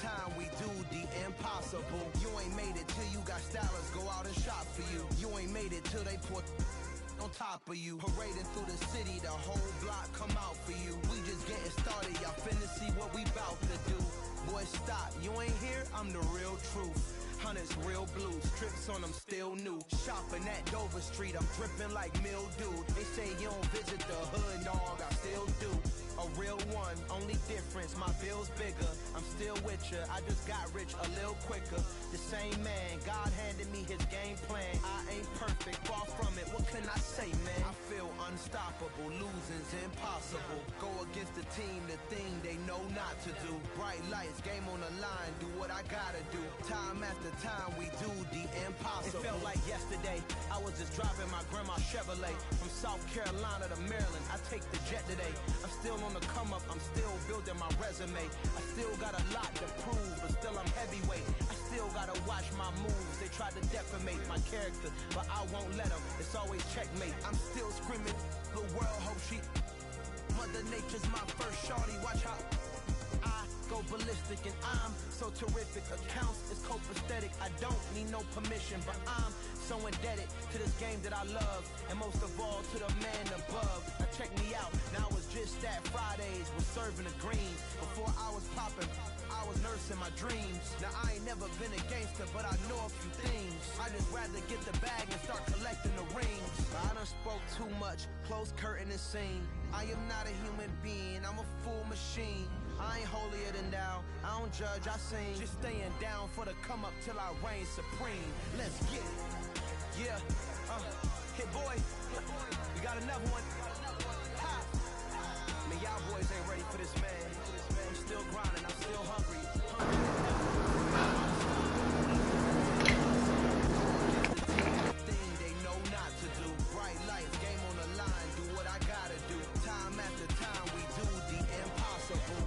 time we do the impossible. You ain't made it till you got stylers go out and shop for you. You ain't made it till they put on top of you. Parading through the city, the whole block come out for you. We just getting started, y'all finna see what we bout to do. Boy, stop, you ain't here, I'm the real truth. Hunters real blue, strips on them still new. Shopping at Dover Street, I'm dripping like mildew. They say you don't visit the hood, dog, I still do. A real one, only difference, my bill's bigger. I'm still with ya, I just got rich a little quicker. The same man, God handed me his game plan. I ain't perfect, far from it, what can I say, man? I feel unstoppable, losing's impossible. Go against the team, the thing they know not to do. Bright lights, game on the line, do what I gotta do. Time after time, we do the impossible. It felt like yesterday, I was just driving my grandma's Chevrolet. From South Carolina to Maryland, I take the jet today. I'm still on the come up, I'm still building my resume. I still got a lot to prove, but still I'm heavyweight. I still gotta watch my moves. They tried to defamate my character, but I won't let them. It's always checkmate. I'm still screaming, the world hope she. Mother Nature's my first shorty, watch how I go ballistic and I'm so terrific. Accounts is copacetic, I don't need no permission, but I'm so indebted to this game that I love, and most of all to the man above. Now check me out, now it's just that Fridays was serving the greens. Before I was popping, I was nursing my dreams. Now I ain't never been a gangster, but I know a few things. I just rather get the bag and start collecting the rings. I done spoke too much, close curtain and scene. I am not a human being, I'm a full machine. I ain't holier than thou, I don't judge, I sing. Just staying down for the come up till I reign supreme. Let's get it. Yeah, hit boy, we got another one. Ha. Man, y'all boys ain't ready for this, man. I'm still grinding, I'm still hungry. Thing they know not to do. Bright lights, game on the line, do what I gotta do. Time after time, we do the impossible.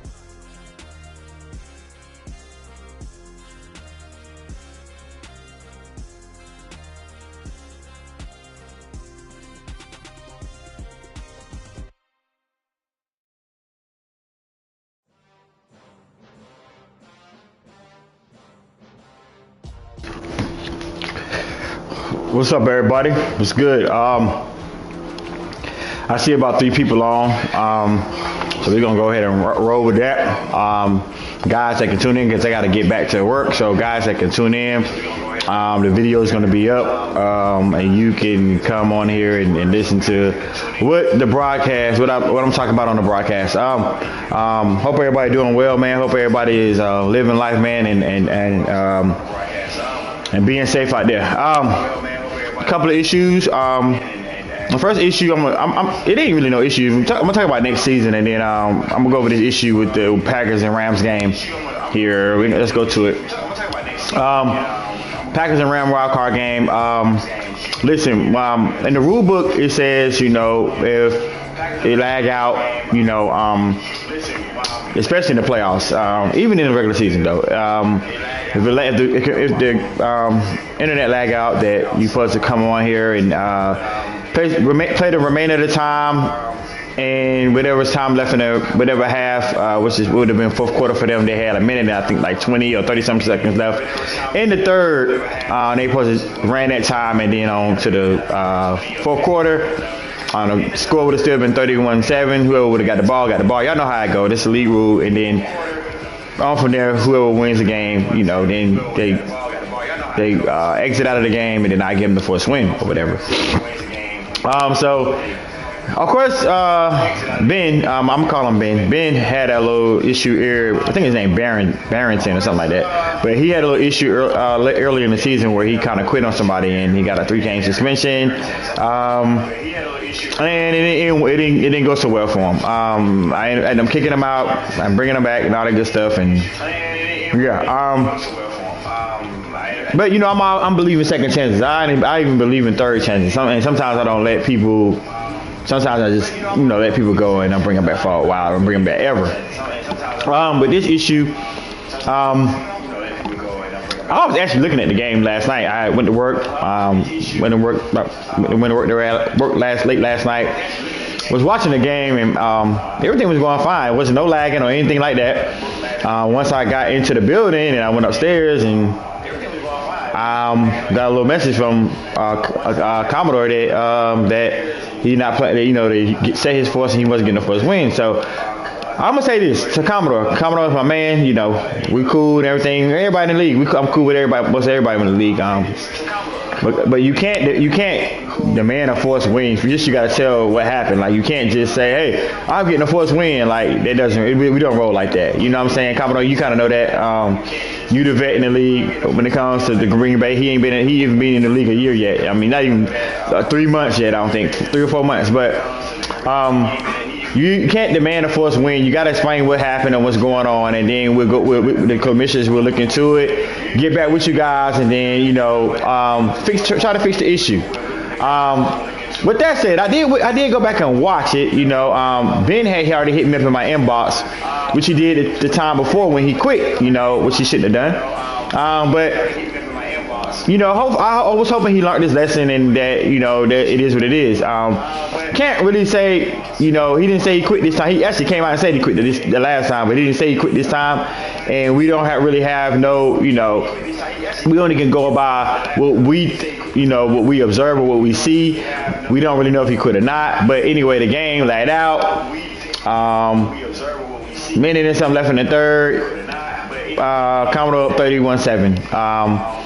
What's up, everybody? What's good? I see about 3 people on, so we're gonna go ahead and roll with that. Guys that can tune in because I got to get back to work. So guys that can tune in, the video is gonna be up, and you can come on here and listen to what the broadcast, what I'm talking about on the broadcast. Hope everybody doing well, man. Hope everybody is living life, man, and being safe out there. A couple of issues. The first issue, it ain't really no issue. I'm gonna talk about next season, and then I'm gonna go over this issue with the Packers and Rams game here. Let's go to it. Packers and Rams wild card game. Listen, in the rule book it says, if it lag out, especially in the playoffs, even in the regular season though. If the internet lag out, that you're supposed to come on here and play the remainder of the time, and whatever's time left in whatever half, which would have been fourth quarter for them. They had a minute, I think, like 20 or 30 something seconds left. In the third, they supposed to ran that time, and then on to the fourth quarter. The score would have still been 31-7. Whoever would have got the ball, got the ball. Y'all know how it go. This is the league rule, and then on from there, whoever wins the game, then they exit out of the game, and then I give them the first win or whatever. So, of course, Ben, I'm gonna call him Ben. Ben had a little issue here. I think his name Barrington or something like that. But he had a little issue earlier in the season where he kind of quit on somebody, and he got a 3-game suspension. And it didn't go so well for him. I'm kicking him out. I'm bringing him back and all that good stuff. And yeah. But I'm believing second chances. I even believe in third chances. And sometimes I don't let people. Sometimes I just let people go, and I bring them back for a while. I don't bring them back ever. But this issue. I was actually looking at the game last night. I went to work. Late last night. Was watching the game, and everything was going fine. There wasn't no lagging or anything like that. once I got into the building and I went upstairs and got a little message from Commodore that he not playing. You know, they set his force and he wasn't getting the first win. So I'm gonna say this to Commodore. Commodore is my man. You know, we cool and everything. Everybody in the league, I'm cool with everybody. Most everybody in the league. But you can't demand a forced win. You gotta tell what happened. Like you can't just say, hey, I'm getting a forced win. Like that doesn't. We don't roll like that. You know what I'm saying, Commodore? You kind of know that. You the vet in the league when it comes to the Green Bay. He even been in the league a year yet. I mean, not even 3 months yet. I don't think 3 or 4 months. But you can't demand a forced win. You got to explain what happened and what's going on, and then the commissioners will look into it, get back with you guys, and then try to fix the issue. With that said, I did go back and watch it. You know, Ben had already hit me up in my inbox, which he did at the time before when he quit. You know, which he shouldn't have done. But you know, I was hoping he learned his lesson and that, you know, that it is what it is. Can't really say, you know, he didn't say he quit this time. He actually came out and said he quit the last time, but he didn't say he quit this time. And we don't really have no, you know, we only can go by what we observe or what we see. We don't really know if he quit or not. But anyway, the game laid out. Minute and something left in the third. Commodore 31-7.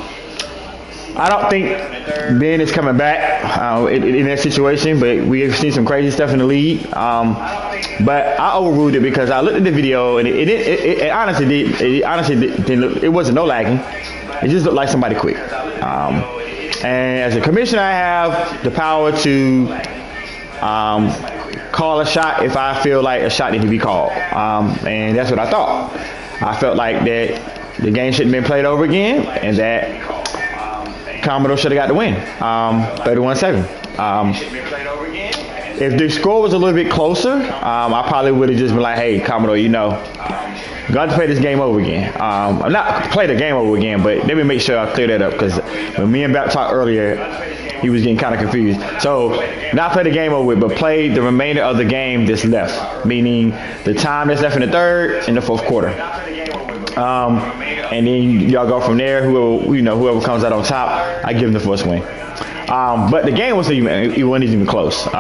I don't think Ben is coming back in that situation, but we have seen some crazy stuff in the league. But I overruled it because I looked at the video and it honestly didn't look, it wasn't no lagging. It just looked like somebody quit. And as a commissioner, I have the power to call a shot if I feel like a shot needs to be called. And that's what I thought. I felt like that the game shouldn't have been played over again and that Commodore should have got the win, 31-7. If the score was a little bit closer, I probably would have just been like, hey, Commodore, you know, got to play this game over again. Not play the game over again, but let me make sure I clear that up because when me and Bap talked earlier, he was getting kind of confused. So not play the game over with, but play the remainder of the game that's left, meaning the time that's left in the third and the fourth quarter. And then y'all go from there. Whoever comes out on top, I give them the first win. But the game wasn't even close. But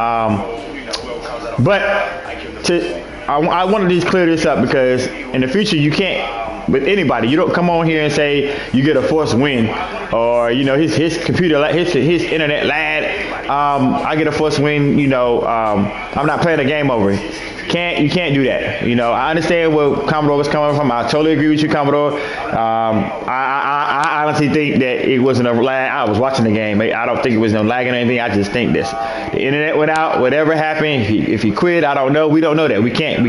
I wanted to just clear this up because in the future you can't, with anybody, you don't come on here and say you get a forced win or you know his computer, his internet lag. I get a forced win. You know, I'm not playing the game over. You can't do that. You know, I understand where Commodore was coming from. I totally agree with you, Commodore. I honestly think that it wasn't a lag. I was watching the game. I don't think it was no lagging or anything. I just think this. The internet went out. Whatever happened, if he quit, I don't know. We don't know that. We can't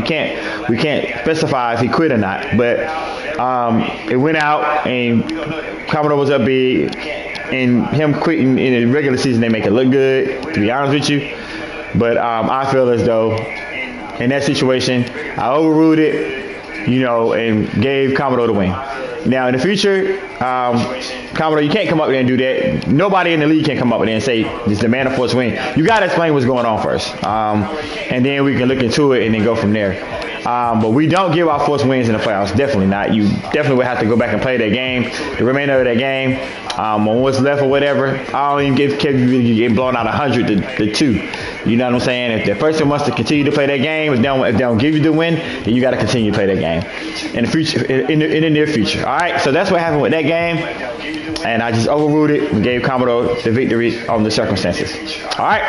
specify if he quit or not. But it went out, and Commodore was up big. And him quitting in the regular season, they make it look good. To be honest with you, but I feel as though in that situation, I overruled it, you know, and gave Commodore the win. Now, in the future, Commodore, you can't come up there and do that. Nobody in the league can come up there and say, just demand a forced win. You got to explain what's going on first. And then we can look into it and then go from there. But we don't give out forced wins in the playoffs. Definitely not. You definitely would have to go back and play that game, the remainder of that game, on what's left or whatever. I don't even give you get blown out 100 to 2. You know what I'm saying? If the person wants to continue to play that game, if they don't give you the win, then you got to continue to play that game in the future, in the near future. All right. So that's what happened with that game, and I just overruled it and gave Commodore the victory on the circumstances. All right.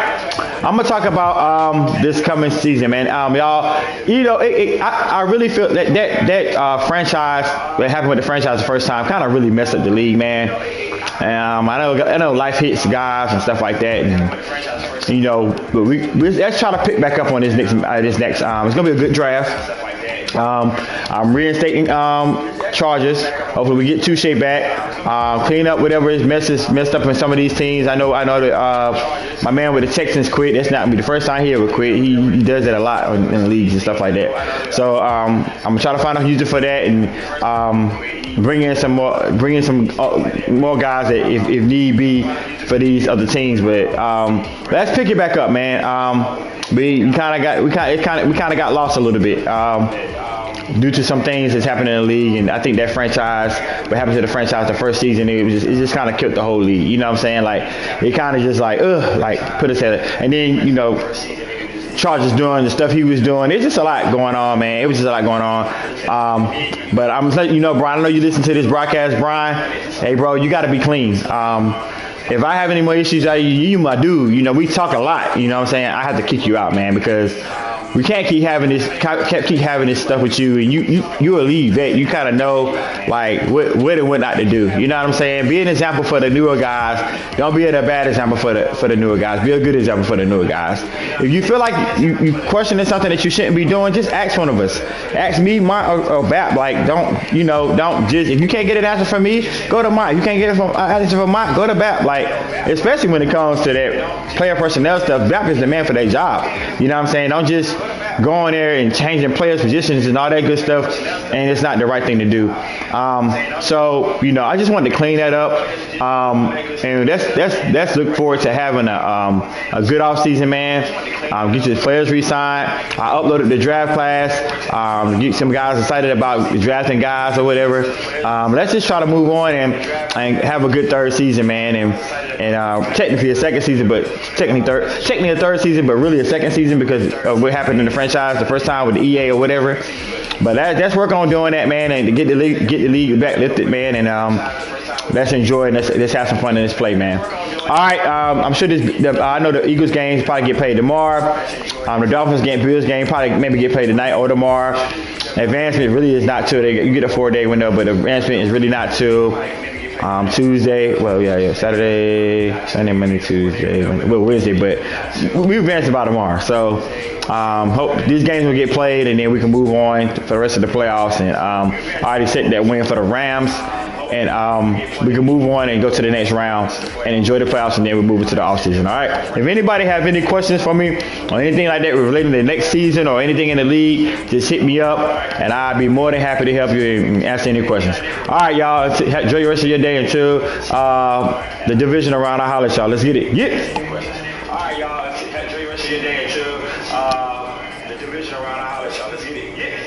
I'm gonna talk about this coming season, man. Y'all, you know, I really feel that franchise, what happened with the franchise the first time, kind of really messed up the league, man. I know life hits guys and stuff like that, and you know, but let's try to pick back up on this next. It's gonna be a good draft. I'm reinstating charges. Hopefully we get Touche back. Clean up whatever is messed up in some of these teams. I know that my man with the Texans quit. That's not gonna be the first time he ever quit. He does that a lot in leagues and stuff like that. So I'm gonna try to find a user for that and bring in some more guys that if need be for these other teams. But let's pick it back up, man. We kind of got lost a little bit. due to some things that's happened in the league, and I think that franchise, what happened to the franchise the first season, it just kind of killed the whole league. You know what I'm saying? Like it kind of just like put us at it. And then Chargers doing the stuff he was doing. It's just a lot going on, man. It was just a lot going on. But I'm letting you know, Brian. I know you listen to this broadcast, Brian. Hey, bro, you got to be clean. If I have any more issues out of you my dude. We talk a lot. You know what I'm saying? I have to kick you out, man, because we can't keep having this stuff with you, and you're a lead vet. You kind of know like what and what not to do. You know what I'm saying? Be an example for the newer guys. Don't be a bad example for the newer guys. Be a good example for the newer guys. If you feel like you questioning something that you shouldn't be doing, just ask one of us. Ask me, Mike, or Bap. Like don't just, if you can't get an answer from me, go to Mike. You can't get an answer from Mike, go to Bap. Like especially when it comes to that player personnel stuff, Bap is the man for their job. You know what I'm saying? Don't just go in there and changing players' positions and all that good stuff, and it's not the right thing to do. So I just wanted to clean that up, and let's look forward to having a good offseason, man. Get your players re-signed. I uploaded the draft class. Get some guys excited about drafting guys or whatever. Let's just try to move on and have a good third season, man, and technically a second season, but technically a third season, but really a second season because of what happened in the franchise the first time with the EA or whatever. But that's work on doing that, man, and to get the league back lifted, man, and let's enjoy and let's have some fun in this play, man. All right, I'm sure I know the Eagles games probably get paid tomorrow. The Dolphins Bills game probably maybe get paid tonight or tomorrow. Advancement really is not till you get a 4-day window, but advancement is really not till Tuesday. Well, yeah, Saturday, Sunday, Monday, Tuesday, Wednesday, but we advance by tomorrow. So hope these games will get played, and then we can move on for the rest of the playoffs. And I already set that win for the Rams, and we can move on and go to the next round and enjoy the playoffs, and then we move into the offseason. All right. If anybody have any questions for me or anything like that relating to the next season or anything in the league, just hit me up, and I'll be more than happy to help you and answer any questions. All right, y'all. Enjoy the rest of your day until the division around. I'll holler at y'all. Let's get it. Yeah. All right, y'all. Enjoy the rest of your day until the division around. I'll holler at y'all. Let's get it. Yeah.